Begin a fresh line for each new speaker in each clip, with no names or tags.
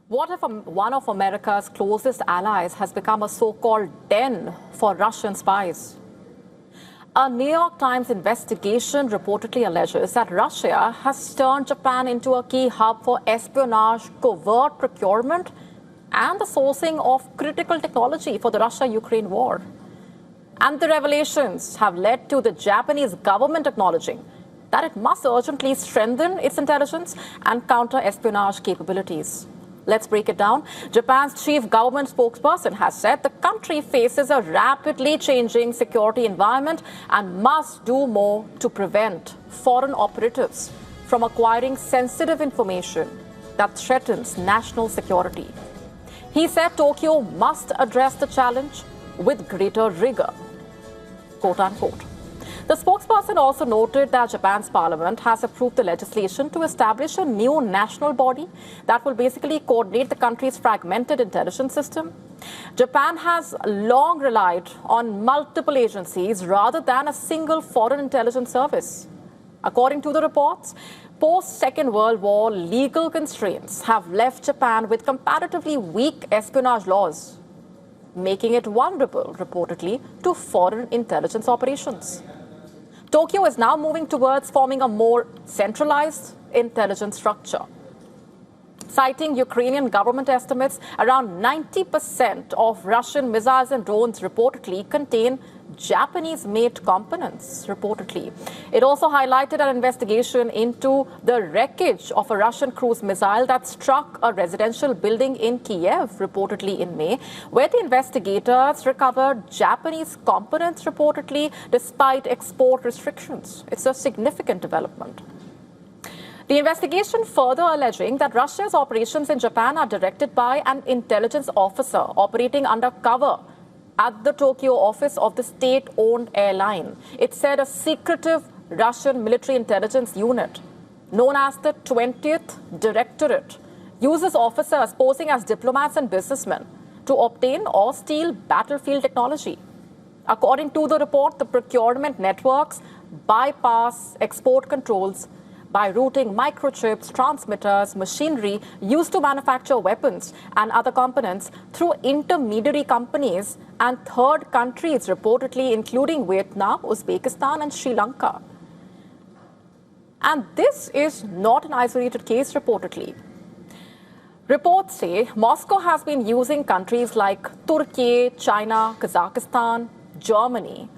What if one of America's closest allies has become a so-called den for Russian spies? A New York Times investigation reportedly alleges that Russia has turned Japan into a key hub for espionage, covert procurement, and the sourcing of critical technology for the Russia-Ukraine war. And the revelations have led to the Japanese government acknowledging that it must urgently strengthen its intelligence and counter-espionage capabilities. Let's break it down. Japan's chief government spokesperson has said the country faces a rapidly changing security environment and must do more to prevent foreign operatives from acquiring sensitive information that threatens national security. He said Tokyo must address the challenge with greater rigor, quote unquote. The spokesperson also noted that Japan's parliament has approved the legislation to establish a new national body that will basically coordinate the country's fragmented intelligence system. Japan has long relied on multiple agencies rather than a single foreign intelligence service. According to the reports, post-Second World War, legal constraints have left Japan with comparatively weak espionage laws, making it vulnerable, reportedly, to foreign intelligence operations. Tokyo is now moving towards forming a more centralized intelligence structure. Citing Ukrainian government estimates, around 90% of Russian missiles and drones reportedly contain Japanese-made components, reportedly. It also highlighted an investigation into the wreckage of a Russian cruise missile that struck a residential building in Kiev, reportedly in May, where the investigators recovered Japanese components, reportedly, despite export restrictions. It's a significant development. The investigation further alleging that Russia's operations in Japan are directed by an intelligence officer operating undercover at the Tokyo office of the state-owned airline. It said a secretive Russian military intelligence unit, known as the 20th Directorate, uses officers posing as diplomats and businessmen to obtain or steal battlefield technology. According to the report, the procurement networks bypass export controls by routing microchips, transmitters, machinery used to manufacture weapons and other components through intermediary companies and third countries, reportedly including Vietnam, Uzbekistan, and Sri Lanka. And this is not an isolated case, reportedly. Reports say Moscow has been using countries like Turkey, China, Kazakhstan, Germany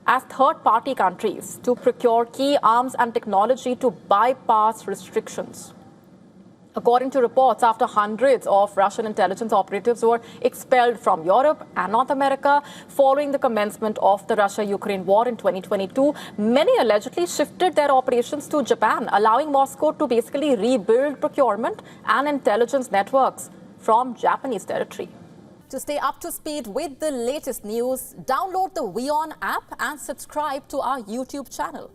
as third-party countries to procure key arms and technology to bypass restrictions. According to reports, after hundreds of Russian intelligence operatives were expelled from Europe and North America following the commencement of the Russia-Ukraine war in 2022, many allegedly shifted their operations to Japan, allowing Moscow to basically rebuild procurement and intelligence networks from Japanese territory. To stay up to speed with the latest news, download the WION app and subscribe to our YouTube channel.